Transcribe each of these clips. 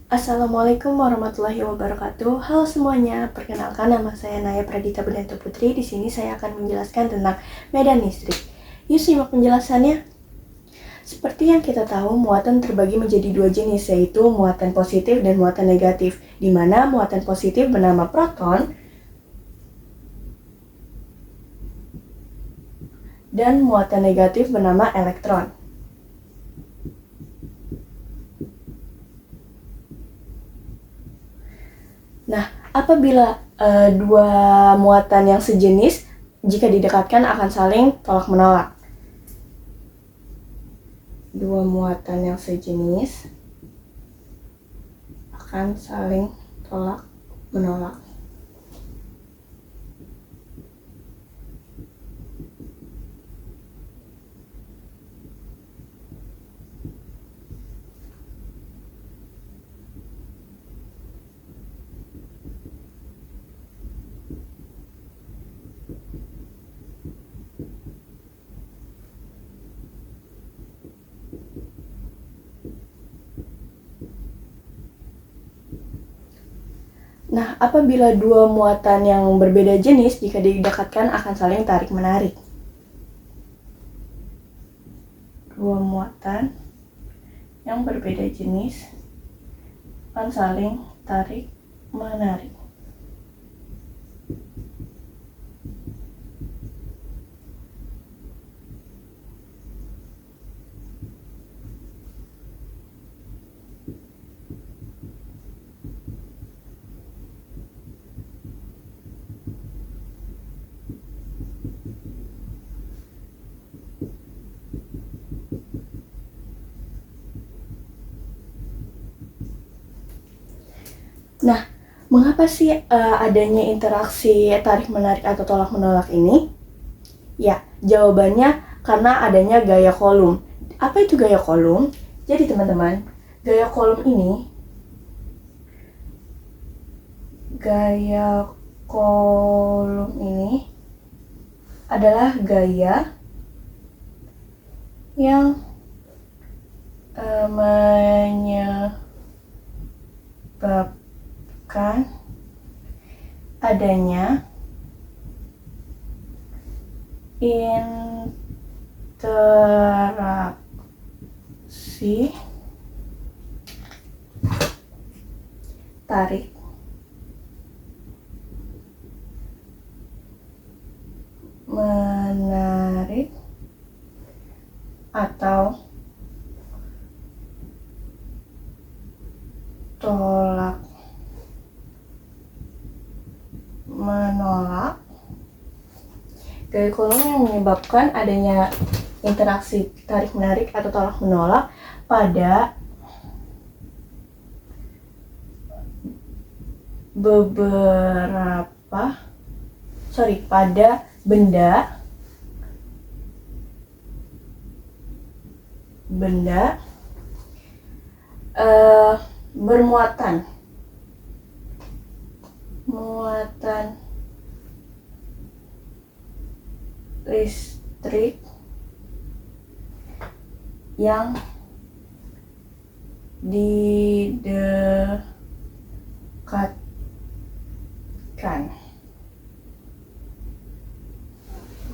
Assalamualaikum warahmatullahi wabarakatuh. Halo semuanya, perkenalkan nama saya Naya Pradita Budianto Putri. Di sini saya akan menjelaskan tentang medan listrik. Yuk simak penjelasannya. Seperti yang kita tahu, muatan terbagi menjadi dua jenis, yaitu muatan positif dan muatan negatif, di mana muatan positif bernama proton dan muatan negatif bernama elektron. Nah, apabila dua muatan yang sejenis, jika didekatkan akan saling tolak-menolak. Dua muatan yang sejenis akan saling tolak-menolak. Nah, apabila dua muatan yang berbeda jenis, jika didekatkan akan saling tarik-menarik. Dua muatan yang berbeda jenis akan saling tarik-menarik. Nah, mengapa sih adanya interaksi tarik-menarik atau tolak-menolak ini? Ya, jawabannya karena adanya gaya Coulomb. Apa itu gaya Coulomb? Jadi teman-teman, gaya Coulomb ini adalah gaya yang menyebabkan adanya interaksi tarik menarik atau tolak menolak. Gaya Coulomb yang menyebabkan adanya interaksi tarik menarik atau tolak menolak pada pada benda bermuatan listrik yang didekatkan.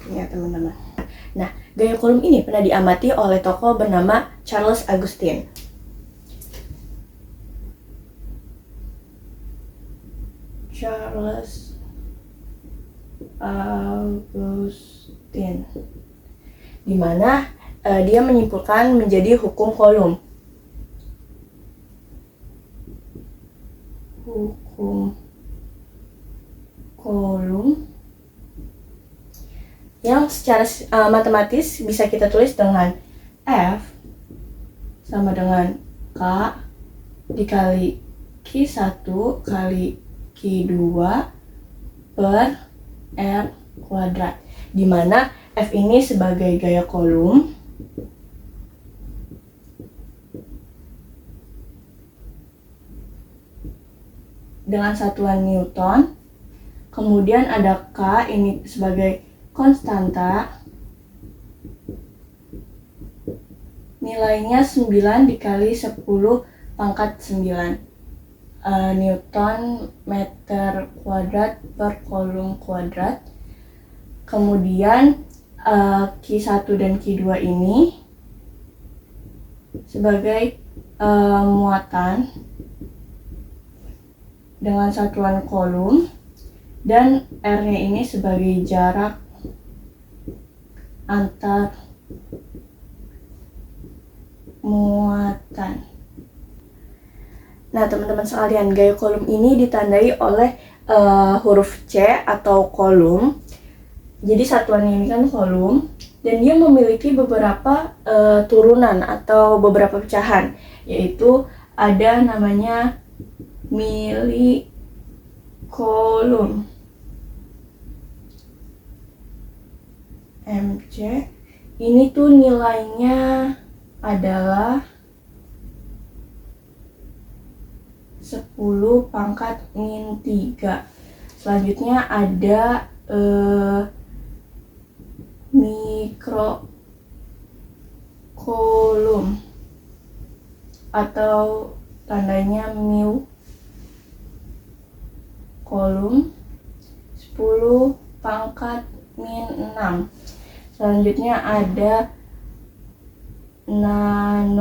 Ya teman-teman. Nah, gaya Coulomb ini pernah diamati oleh tokoh bernama Charles Augustin. Di mana dia menyimpulkan menjadi hukum Coulomb. Yang secara matematis bisa kita tulis dengan F sama dengan K dikali Q1 kali Q2 per R kuadrat, di mana F ini sebagai gaya Coulomb dengan satuan Newton, kemudian ada K ini sebagai konstanta, nilainya 9 dikali 10 pangkat 9 Newton meter kuadrat per kolom kuadrat. Kemudian Q1 dan Q2 ini sebagai muatan dengan satuan kolom, dan R-nya ini sebagai jarak antar muatan. Nah, teman-teman sekalian, gaya kolom ini ditandai oleh huruf C atau kolom. Jadi satuannya ini kan kolom, dan dia memiliki beberapa turunan atau beberapa pecahan, yaitu ada namanya milikolom, MC. Ini tuh nilainya adalah 10 pangkat min 3. Selanjutnya ada mikrokolom atau tandanya mu kolom, 10 pangkat min 6. Selanjutnya ada nanokolom,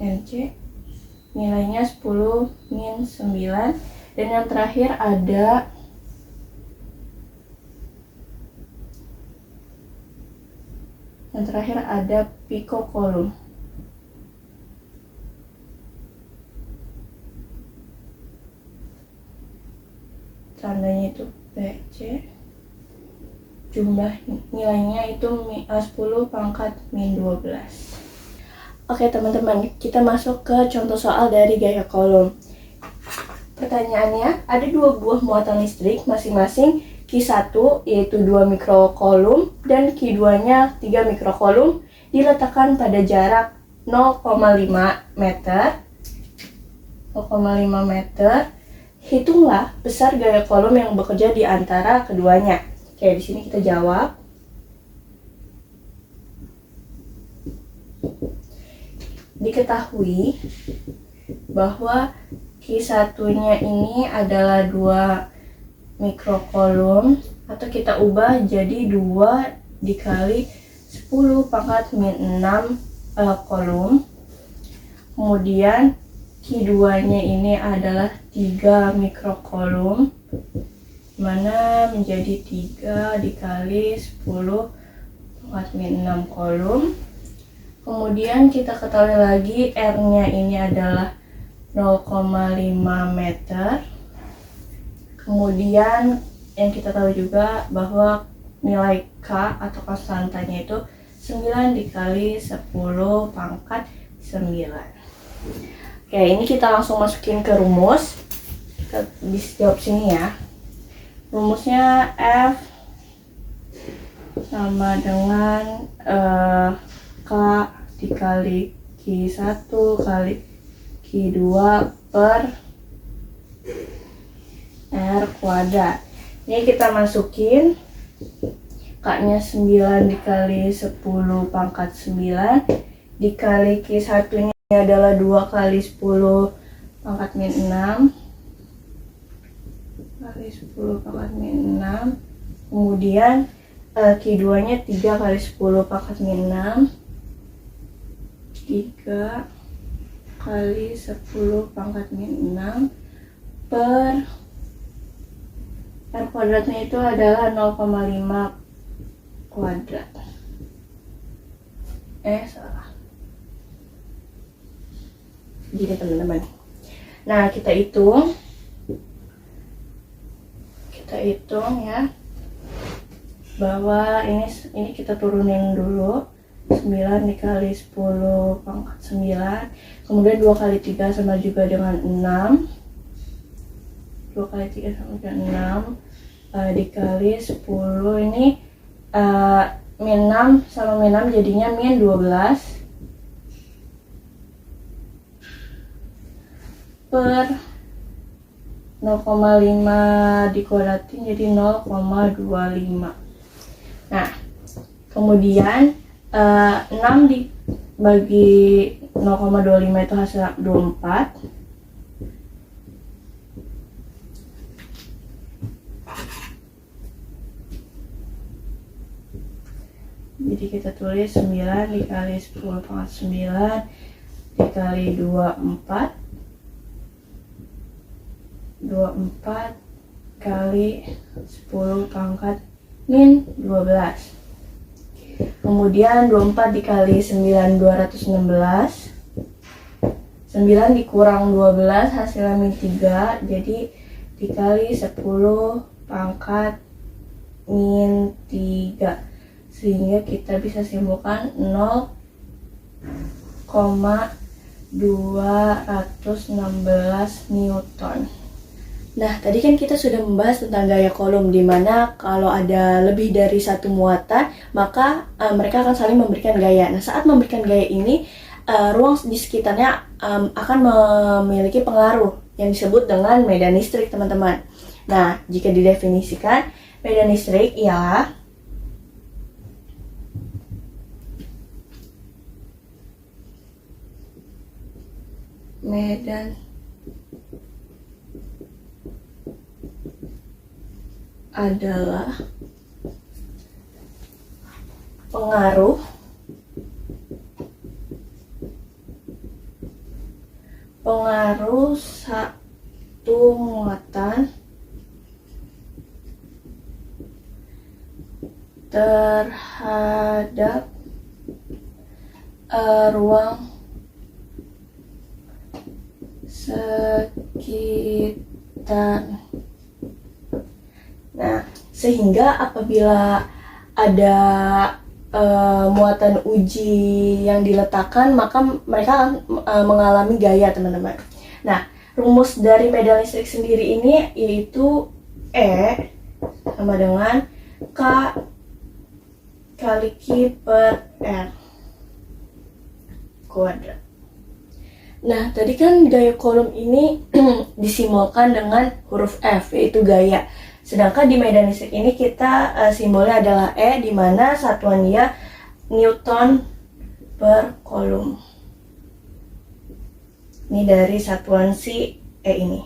NC, nilainya 10 min 9. Dan yang terakhir ada pikokolom. Tandanya itu PC, jumlah nilainya itu 10 pangkat min 12. Oke teman-teman, kita masuk ke contoh soal dari gaya kolom. Pertanyaannya, ada dua buah muatan listrik masing-masing Q1 yaitu 2 mikrokolom dan Q2-nya 3 mikrokolom diletakkan pada jarak 0,5 meter. Hitunglah besar gaya kolom yang bekerja di antara keduanya. Oke, di sini kita jawab. Diketahui bahwa Q1-nya ini adalah 2 mikrokolom, atau kita ubah jadi 2 dikali 10 pangkat min 6 kolom. Kemudian Q2-nya ini adalah 3 mikrokolom, mana menjadi 3 dikali 10 pangkat min 6 kolom. Kemudian kita ketahui lagi R-nya ini adalah 0,5 meter. Kemudian yang kita tahu juga bahwa nilai K atau konstantanya itu 9 dikali 10 pangkat 9. Oke, ini kita langsung masukin ke rumus. Kita bisa jawab sini ya. Rumusnya F sama dengan K dikali Q1 kali Q2 per R kuadrat. Ini kita masukin K-nya 9 dikali 10 pangkat 9 dikali Q1 nya adalah 2 kali 10 pangkat min 6 kali 10 pangkat min 6. Kemudian Q2 nya 3 kali 10 pangkat min 6, 3 kali 10 pangkat min 6 per R kuadratnya itu adalah 0,5 kuadrat. Salah. Gini teman-teman. Nah, kita hitung ya, bahwa ini kita turunin dulu. 9 dikali 10 pangkat 9, kemudian 2 kali 3 sama juga dengan 6, 2 kali 3 sama dengan 6 dikali 10, ini min 6 sama min 6 jadinya min 12 per 0,5 dikuadratin jadi 0,25. Nah, kemudian 6 dibagi 0,25 itu hasil 24. Jadi kita tulis 9 dikali 10 pangkat 9 dikali 24 kali 10 pangkat min 12. Kemudian 24 dikali 9 216. 9 dikurang 12 hasilnya min 3, jadi dikali 10 pangkat min 3, sehingga kita bisa simpulkan 0,216 Newton. Nah, tadi kan kita sudah membahas tentang gaya kolom, di mana kalau ada lebih dari satu muatan, maka mereka akan saling memberikan gaya. Nah, saat memberikan gaya ini, ruang di sekitarnya akan memiliki pengaruh yang disebut dengan medan listrik, teman-teman. Nah, jika didefinisikan, medan listrik ialah medan adalah pengaruh satu muatan terhadap ruang sekitar. Nah, sehingga apabila ada muatan uji yang diletakkan, maka mereka akan mengalami gaya, teman-teman. Nah, rumus dari medan listrik sendiri ini yaitu E sama dengan K kali Q per R kuadrat. Nah, tadi kan gaya kolom ini disimbolkan dengan huruf F, yaitu gaya. Sedangkan di medan listrik ini kita simbolnya adalah E, di mana satuannya Newton per kolom. Ini dari satuan si E ini.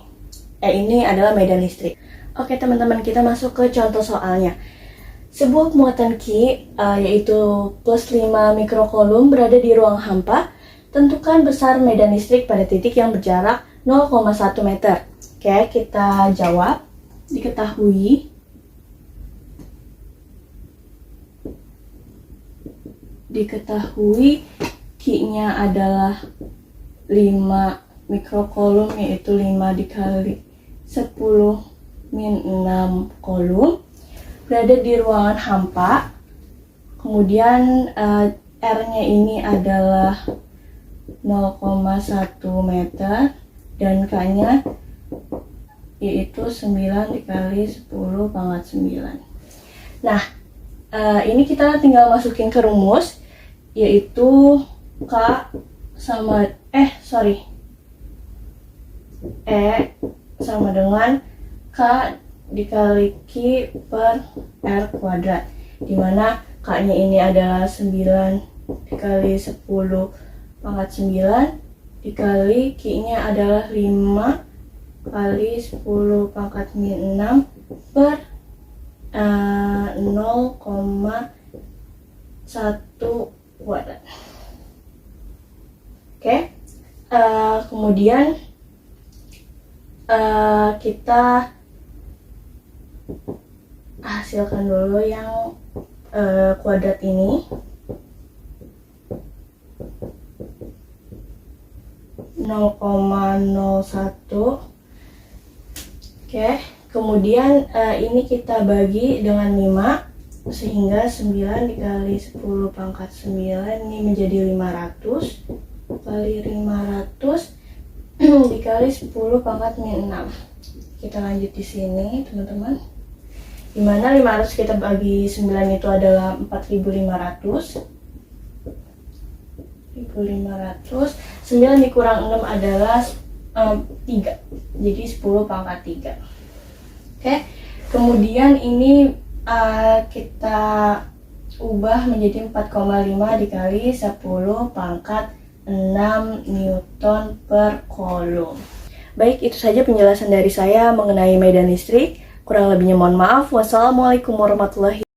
E ini adalah medan listrik. Oke teman-teman, kita masuk ke contoh soalnya. Sebuah muatan Q, yaitu plus 5 mikrokolom berada di ruang hampa. Tentukan besar medan listrik pada titik yang berjarak 0,1 meter. Oke, kita jawab. Diketahui Q-nya adalah 5 mikrokolom, yaitu 5 dikali 10 min 6 kolom. Berada di ruangan hampa. Kemudian R-nya ini adalah 0,1 meter dan K-nya yaitu 9 dikali 10 pangkat 9. Nah, ini kita tinggal masukin ke rumus, yaitu K sama E sama dengan K dikali Q per R kuadrat, dimana K-nya ini adalah 9 dikali 10 pangkat 9 dikali Q-nya adalah 5 kali 10 pangkat min 6 per 0,1 kuadrat. Oke, kemudian kita hasilkan dulu yang kuadrat ini. 0,01. Oke, kemudian ini kita bagi dengan 5, sehingga 9 dikali 10 pangkat 9 ini menjadi 500 kali 500 dikali 10 pangkat min 6. Kita lanjut di sini, teman-teman. Dimana 500 kita bagi 9 itu adalah 4.500. 1.500. 9 dikurang 6 adalah 3. Jadi 10 pangkat 3. Oke. Kemudian ini kita ubah menjadi 4,5 dikali 10 pangkat 6 Newton per Coulomb. Baik, itu saja penjelasan dari saya mengenai medan listrik. Kurang lebihnya mohon maaf. Wassalamualaikum warahmatullahi wabarakatuh.